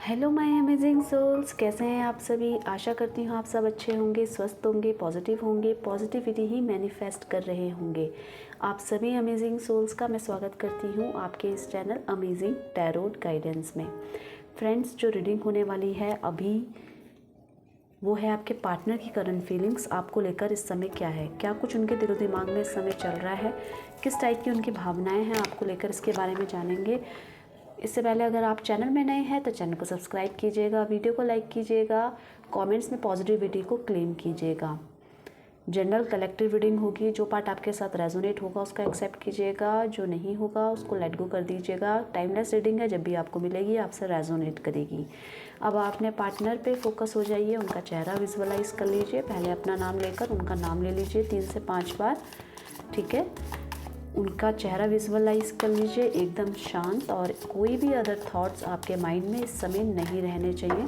Hello my amazing souls, कैसे हैं आप सभी। आशा करती हूँ आप सब अच्छे होंगे, स्वस्थ होंगे, पॉजिटिव होंगे, पॉजिटिविटी ही मैनिफेस्ट कर रहे होंगे। आप सभी अमेजिंग सोल्स का मैं स्वागत करती हूँ आपके इस चैनल अमेजिंग टैरोट गाइडेंस में। फ्रेंड्स, जो रीडिंग होने वाली है अभी वो है आपके पार्टनर की करंट फीलिंग्स आपको लेकर इस समय क्या है, क्या कुछ उनके दिलो दिमाग में इस समय चल रहा है, किस टाइप की उनकी भावनाएं हैं आपको लेकर, इसके बारे में जानेंगे। इससे पहले अगर आप चैनल में नए हैं तो चैनल को सब्सक्राइब कीजिएगा, वीडियो को लाइक कीजिएगा, कमेंट्स में पॉजिटिविटी को क्लेम कीजिएगा। जनरल कलेक्टिव रीडिंग होगी, जो पार्ट आपके साथ रेजोनेट होगा उसका एक्सेप्ट कीजिएगा, जो नहीं होगा उसको लेट गो कर दीजिएगा। टाइमलेस रीडिंग है, जब भी आपको मिलेगी आपसे रेजोनेट करेगी। अब आप अपने पार्टनर पे फोकस हो जाइए, उनका चेहरा विजुअलाइज कर लीजिए। पहले अपना नाम लेकर उनका नाम ले लीजिए 3 से 5 बार, ठीक है। उनका चेहरा विजुअलाइज कर लीजिए एकदम शांत, और कोई भी अदर थॉट्स आपके माइंड में इस समय नहीं रहने चाहिए।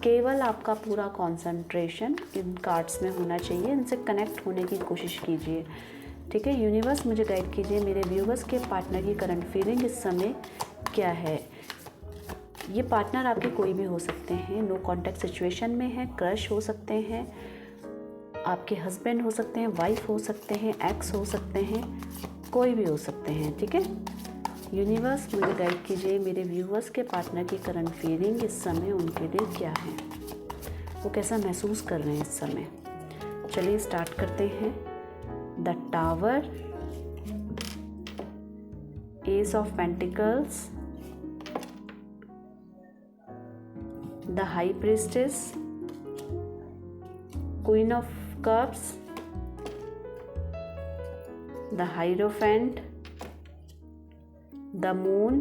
केवल आपका पूरा कंसंट्रेशन इन कार्ड्स में होना चाहिए, इनसे कनेक्ट होने की कोशिश कीजिए, ठीक है। यूनिवर्स मुझे गाइड कीजिए, मेरे व्यूवर्स के पार्टनर की करंट फीलिंग इस समय क्या है। ये पार्टनर आपके कोई भी हो सकते हैं, नो कॉन्टैक्ट सिचुएशन में है, क्रश हो सकते हैं, आपके हस्बैंड हो सकते हैं, वाइफ हो सकते हैं, एक्स हो सकते हैं, कोई भी हो सकते हैं, ठीक है। यूनिवर्स मुझे गाइड कीजिए, मेरे व्यूवर्स के पार्टनर की करंट फीलिंग इस समय उनके लिए क्या है, वो कैसा महसूस कर रहे हैं इस समय। चलिए स्टार्ट करते हैं। The tower, S of pentacles, the high priestess, queen of cups, the Hierophant, the Moon,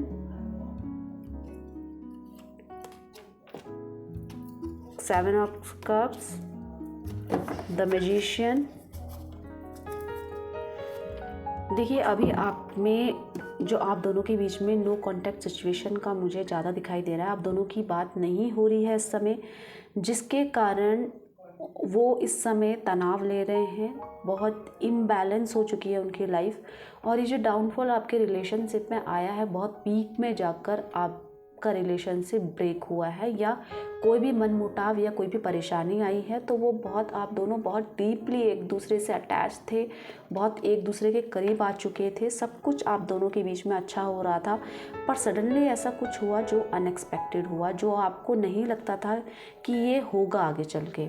Seven of Cups, the Magician। देखिए, अभी आप में जो आप दोनों के बीच में नो कॉन्टैक्ट सिचुएशन का मुझे ज़्यादा दिखाई दे रहा है। आप दोनों की बात नहीं हो रही है इस समय, जिसके कारण वो इस समय तनाव ले रहे हैं। बहुत इम्बैलेंस हो चुकी है उनकी लाइफ, और ये जो डाउनफॉल आपके रिलेशनशिप में आया है, बहुत पीक में जाकर आपका रिलेशनशिप ब्रेक हुआ है, या कोई भी मनमुटाव या कोई भी परेशानी आई है, तो वो बहुत, आप दोनों बहुत डीपली एक दूसरे से अटैच थे, बहुत एक दूसरे के करीब आ चुके थे, सब कुछ आप दोनों के बीच में अच्छा हो रहा था। पर सडनली ऐसा कुछ हुआ जो अनएक्सपेक्टेड हुआ, जो आपको नहीं लगता था कि ये होगा आगे चल के।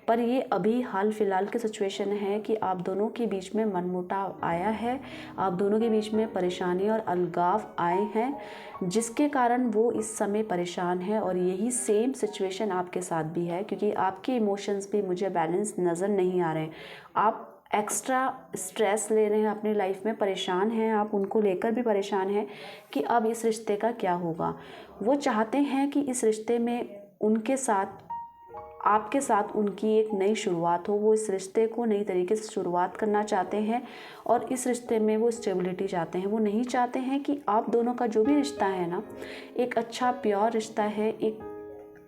पर ये अभी हाल फिलहाल की सिचुएशन है कि आप दोनों के बीच में मनमुटाव आया है, आप दोनों के बीच में परेशानी और अलगाव आए हैं, जिसके कारण वो इस समय परेशान है। और यही सेम सिचुएशन आपके साथ भी है, क्योंकि आपके इमोशंस भी मुझे बैलेंस नज़र नहीं आ रहे हैं। आप एक्स्ट्रा स्ट्रेस ले रहे हैं अपनी लाइफ में, परेशान हैं, आप उनको लेकर भी परेशान हैं कि अब इस रिश्ते का क्या होगा। वो चाहते हैं कि इस रिश्ते में उनके साथ, आपके साथ उनकी एक नई शुरुआत हो। वो इस रिश्ते को नई तरीके से शुरुआत करना चाहते हैं, और इस रिश्ते में वो स्टेबिलिटी चाहते हैं। वो नहीं चाहते हैं कि आप दोनों का जो भी रिश्ता है ना, एक अच्छा प्योर रिश्ता है, एक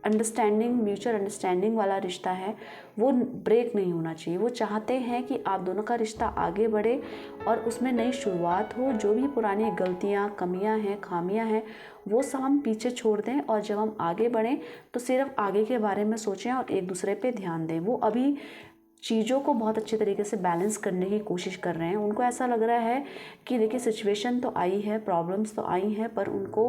अंडरस्टैंडिंग, म्यूचुअल अंडरस्टैंडिंग वाला रिश्ता है, वो ब्रेक नहीं होना चाहिए। वो चाहते हैं कि आप दोनों का रिश्ता आगे बढ़े और उसमें नई शुरुआत हो। जो भी पुरानी गलतियाँ, कमियां हैं, खामियां हैं, वो सब हम पीछे छोड़ दें, और जब हम आगे बढ़ें तो सिर्फ आगे के बारे में सोचें और एक दूसरे पे ध्यान दें। वो अभी चीज़ों को बहुत अच्छे तरीके से बैलेंस करने की कोशिश कर रहे हैं। उनको ऐसा लग रहा है कि देखिए, सिचुएशन तो आई है, प्रॉब्लम्स तो आई हैं, पर उनको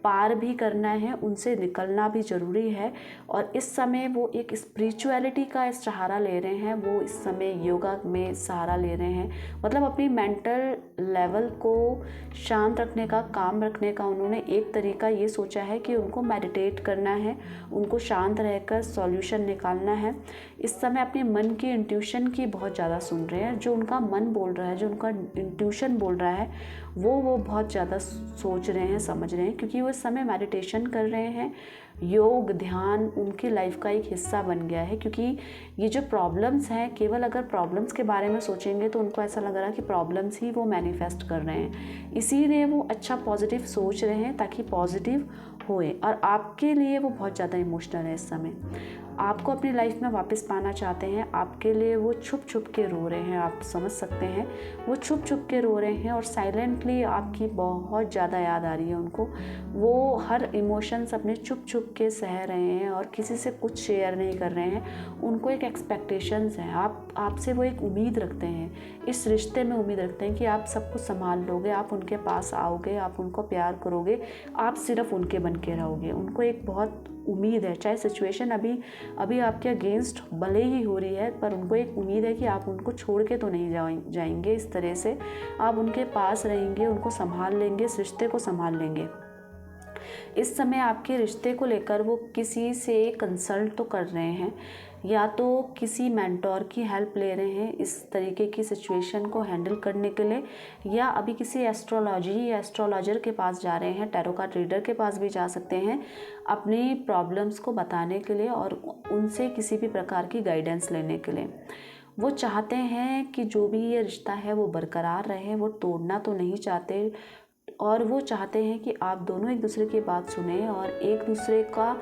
पार भी करना है, उनसे निकलना भी ज़रूरी है। और इस समय वो एक स्पिरिचुअलिटी का सहारा ले रहे हैं, वो इस समय योगा में सहारा ले रहे हैं। मतलब अपनी मेंटल लेवल को शांत रखने का, काम रखने का उन्होंने एक तरीका ये सोचा है कि उनको मेडिटेट करना है, उनको शांत रहकर सॉल्यूशन निकालना है। इस समय अपने मन की इंट्यूशन की बहुत ज़्यादा सुन रहे हैं। जो उनका मन बोल रहा है, जो उनका इंट्यूशन बोल रहा है, वो बहुत ज़्यादा सोच रहे हैं, समझ रहे हैं, क्योंकि वो इस समय मेडिटेशन कर रहे हैं। योग, ध्यान उनकी लाइफ का एक हिस्सा बन गया है। क्योंकि ये जो प्रॉब्लम्स हैं, केवल अगर प्रॉब्लम्स के बारे में सोचेंगे तो उनको ऐसा लग रहा है कि प्रॉब्लम्स ही वो मैनिफेस्ट कर रहे हैं। इसीलिए वो अच्छा पॉजिटिव सोच रहे हैं, ताकि पॉजिटिव होए, और आपके लिए वो बहुत ज़्यादा इमोशनल है इस समय, आपको अपनी लाइफ में वापस पाना चाहते हैं, आपके लिए वो छुप छुप के रो रहे हैं, आप समझ सकते हैं, वो छुप छुप के रो रहे हैं और साइलेंटली आपकी बहुत ज़्यादा याद आ रही है उनको। वो हर इमोशंस अपने छुप छुप के सह रहे हैं और किसी से कुछ शेयर नहीं कर रहे हैं। उनको एक एक्सपेक्टेशंस है, आपसे वो एक उम्मीद रखते हैं, इस रिश्ते में उम्मीद रखते हैं कि आप सब कुछ संभाल लोगे, आप उनके पास आओगे, आप उनको प्यार करोगे, आप सिर्फ उनके बन के रहोगे। उनको एक बहुत उम्मीद है, चाहे सिचुएशन अभी आपके अगेंस्ट भले ही हो रही है, पर उनको एक उम्मीद है कि आप उनको छोड़ के तो नहीं जाएंगे, इस तरह से आप उनके पास रहेंगे, उनको संभाल लेंगे, इस रिश्ते को संभाल लेंगे। इस समय आपके रिश्ते को लेकर वो किसी से कंसल्ट तो कर रहे हैं, या तो किसी मेंटोर की हेल्प ले रहे हैं इस तरीके की सिचुएशन को हैंडल करने के लिए, या अभी किसी एस्ट्रोलॉजी या एस्ट्रोलॉजर के पास जा रहे हैं, टैरो कार्ड रीडर के पास भी जा सकते हैं अपनी प्रॉब्लम्स को बताने के लिए और उनसे किसी भी प्रकार की गाइडेंस लेने के लिए। वो चाहते हैं कि जो भी ये रिश्ता है वो बरकरार रहे, वो तोड़ना तो नहीं चाहते, और वो चाहते हैं कि आप दोनों एक दूसरे की बात सुने और एक दूसरे का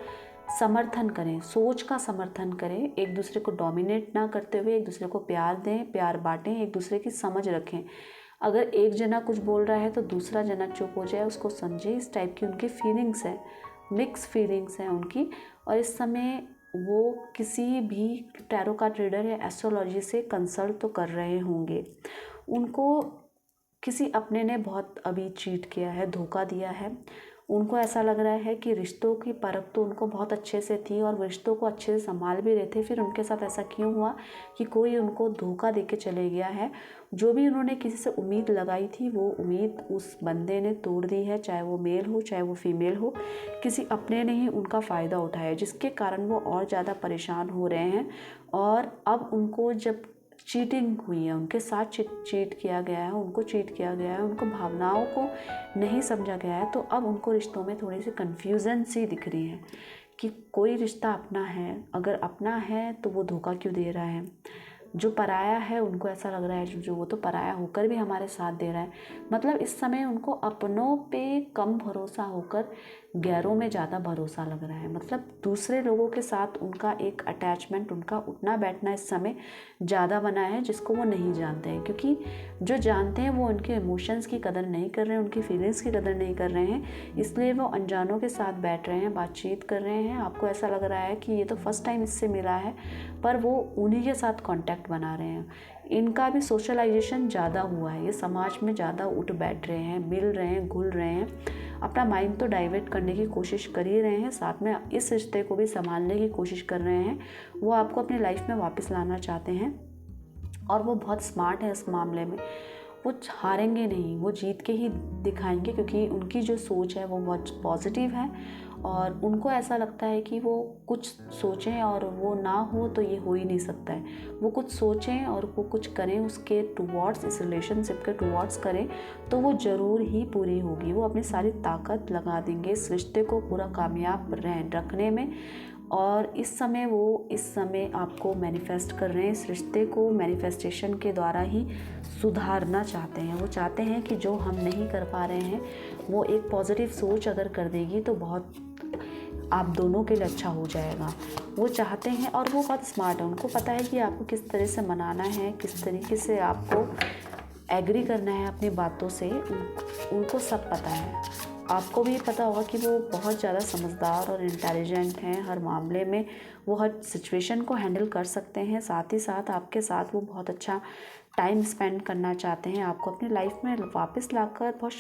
समर्थन करें, सोच का समर्थन करें, एक दूसरे को डोमिनेट ना करते हुए एक दूसरे को प्यार दें, प्यार बांटें, एक दूसरे की समझ रखें। अगर एक जना कुछ बोल रहा है तो दूसरा जना चुप हो जाए, उसको समझे, इस टाइप की उनकी फीलिंग्स हैं, मिक्स फीलिंग्स हैं उनकी। और इस समय वो किसी भी टैरो कार्ड रीडर या एस्ट्रोलॉजी से कंसल्ट तो कर रहे होंगे। उनको किसी अपने ने बहुत अभी चीट किया है, धोखा दिया है। उनको ऐसा लग रहा है कि रिश्तों की परख तो उनको बहुत अच्छे से थी और रिश्तों को अच्छे से संभाल भी रहे थे, फिर उनके साथ ऐसा क्यों हुआ कि कोई उनको धोखा दे के चले गया है। जो भी उन्होंने किसी से उम्मीद लगाई थी वो उम्मीद उस बंदे ने तोड़ दी है, चाहे वो मेल हो चाहे वो फीमेल हो, किसी अपने ने ही उनका फ़ायदा उठाया, जिसके कारण वो और ज़्यादा परेशान हो रहे हैं। और अब उनको जब चीटिंग हुई है, उनके साथ चीट किया गया है, उनको चीट किया गया है, उनको भावनाओं को नहीं समझा गया है, तो अब उनको रिश्तों में थोड़ी सी कन्फ्यूज़न सी दिख रही है कि कोई रिश्ता अपना है, अगर अपना है तो वो धोखा क्यों दे रहा है। जो पराया है उनको ऐसा लग रहा है जो वो तो पराया होकर भी हमारे साथ दे रहा है। मतलब इस समय उनको अपनों पे कम भरोसा होकर गैरों में ज़्यादा भरोसा लग रहा है। मतलब दूसरे लोगों के साथ उनका एक अटैचमेंट, उनका उठना बैठना इस समय ज़्यादा बना है, जिसको वो नहीं जानते हैं। क्योंकि जो जानते हैं वो उनके इमोशंस की कदर नहीं कर रहे हैं, उनकी फीलिंग्स की कदर नहीं कर रहे हैं, इसलिए वो अनजानों के साथ बैठ रहे हैं, बातचीत कर रहे हैं। आपको ऐसा लग रहा है कि ये तो फर्स्ट टाइम इससे मिला है, पर वो उन्हीं के साथ कॉन्टैक्ट बना रहे हैं। इनका भी सोशलाइजेशन ज़्यादा हुआ है, ये समाज में ज़्यादा उठ बैठ रहे हैं, मिल रहे हैं, घुल रहे हैं, अपना माइंड तो डाइवर्ट करने की कोशिश कर ही रहे हैं, साथ में इस रिश्ते को भी संभालने की कोशिश कर रहे हैं। वो आपको अपनी लाइफ में वापस लाना चाहते हैं और वो बहुत स्मार्ट है इस मामले में। वो हारेंगे नहीं, वो जीत के ही दिखाएंगे, क्योंकि उनकी जो सोच है वो बहुत पॉजिटिव है और उनको ऐसा लगता है कि वो कुछ सोचें और वो ना हो तो ये हो ही नहीं सकता है। वो कुछ सोचें और वो कुछ करें, उसके टुवर्ड्स, इस रिलेशनशिप के टुवर्ड्स करें तो वो ज़रूर ही पूरी होगी। वो अपनी सारी ताकत लगा देंगे इस रिश्ते को पूरा कामयाब रखने में। और इस समय आपको मैनिफेस्ट कर रहे हैं, इस रिश्ते को मैनिफेस्टेशन के द्वारा ही सुधारना चाहते हैं। वो चाहते हैं कि जो हम नहीं कर पा रहे हैं वो एक पॉजिटिव सोच अगर कर देगी तो बहुत आप दोनों के लिए अच्छा हो जाएगा। वो चाहते हैं और वो बहुत स्मार्ट है, उनको पता है कि आपको किस तरह से मनाना है, किस तरीके से आपको एग्री करना है अपनी बातों से, उनको सब पता है। आपको भी पता होगा कि वो बहुत ज़्यादा समझदार और इंटेलिजेंट हैं, हर मामले में वो हर सिचुएशन को हैंडल कर सकते हैं। साथ ही साथ आपके साथ वो बहुत अच्छा टाइम स्पेंड करना चाहते हैं, आपको अपनी लाइफ में वापस लाकर बहुत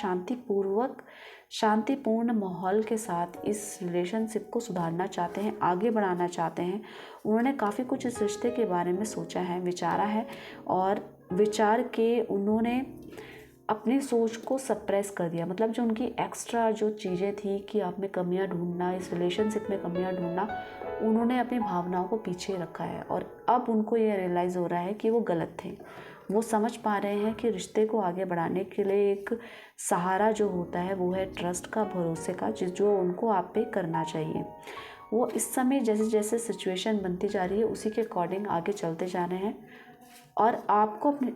शांतिपूर्ण माहौल के साथ इस रिलेशनशिप को सुधारना चाहते हैं, आगे बढ़ाना चाहते हैं। उन्होंने काफ़ी कुछ इस रिश्ते के बारे में सोचा है, विचारा है और विचार के उन्होंने अपनी सोच को सप्रेस कर दिया। मतलब जो उनकी एक्स्ट्रा जो चीज़ें थी कि आप में कमियां ढूंढना, इस रिलेशनशिप में कमियां ढूंढना, उन्होंने अपनी भावनाओं को पीछे रखा है और अब उनको ये रियलाइज़ हो रहा है कि वो गलत थे। वो समझ पा रहे हैं कि रिश्ते को आगे बढ़ाने के लिए एक सहारा जो होता है वो है ट्रस्ट का, भरोसे का, जो उनको आप पे करना चाहिए। वो इस समय जैसे जैसे सिचुएशन बनती जा रही है उसी के अकॉर्डिंग आगे चलते जा रहे हैं और आपको अपनी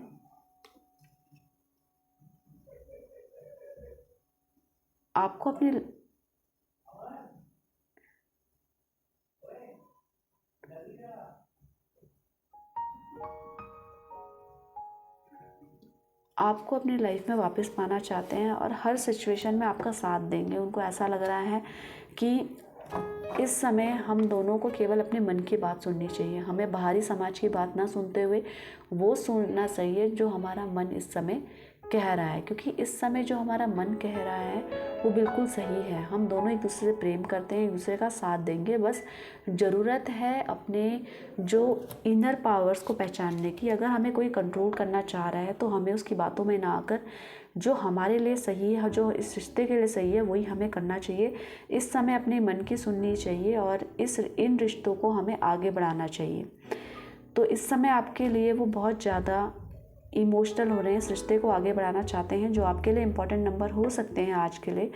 आपको अपनी लाइफ में वापस पाना चाहते हैं और हर सिचुएशन में आपका साथ देंगे। उनको ऐसा लग रहा है कि इस समय हम दोनों को केवल अपने मन की बात सुननी चाहिए, हमें बाहरी समाज की बात ना सुनते हुए वो सुनना चाहिए जो हमारा मन इस समय कह रहा है। क्योंकि इस समय जो हमारा मन कह रहा है वो बिल्कुल सही है। हम दोनों एक दूसरे से प्रेम करते हैं, एक दूसरे का साथ देंगे। बस ज़रूरत है अपने जो इनर पावर्स को पहचानने की। अगर हमें कोई कंट्रोल करना चाह रहा है तो हमें उसकी बातों में ना आकर जो हमारे लिए सही है, जो इस रिश्ते के लिए सही है, वही हमें करना चाहिए। इस समय अपने मन की सुननी चाहिए और इन रिश्तों को हमें आगे बढ़ाना चाहिए। तो इस समय आपके लिए वो बहुत ज़्यादा इमोशनल हो रहे हैं, इस रिश्ते को आगे बढ़ाना चाहते हैं। जो आपके लिए इम्पॉर्टेंट नंबर हो सकते हैं आज के लिए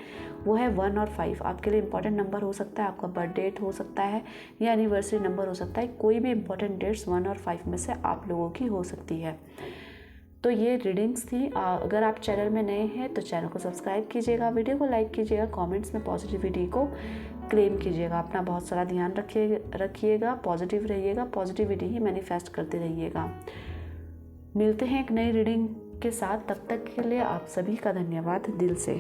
वो है 1 और 5। आपके लिए इम्पॉर्टेंट नंबर हो सकता है, आपका बर्थ डेट हो सकता है या एनिवर्सरी नंबर हो सकता है। कोई भी इम्पॉर्टेंट डेट्स 1 और 5 में से आप लोगों की हो सकती है। तो ये रीडिंग्स थी। अगर आप चैनल में नए हैं तो चैनल को सब्सक्राइब कीजिएगा, वीडियो को लाइक कीजिएगा, कमेंट्स में पॉजिटिविटी को क्लेम कीजिएगा। अपना बहुत सारा ध्यान रखिएगा, पॉजिटिव रहिएगा, पॉजिटिविटी ही मैनिफेस्ट करते रहिएगा। मिलते हैं एक नई रीडिंग के साथ, तब तक के लिए आप सभी का धन्यवाद दिल से।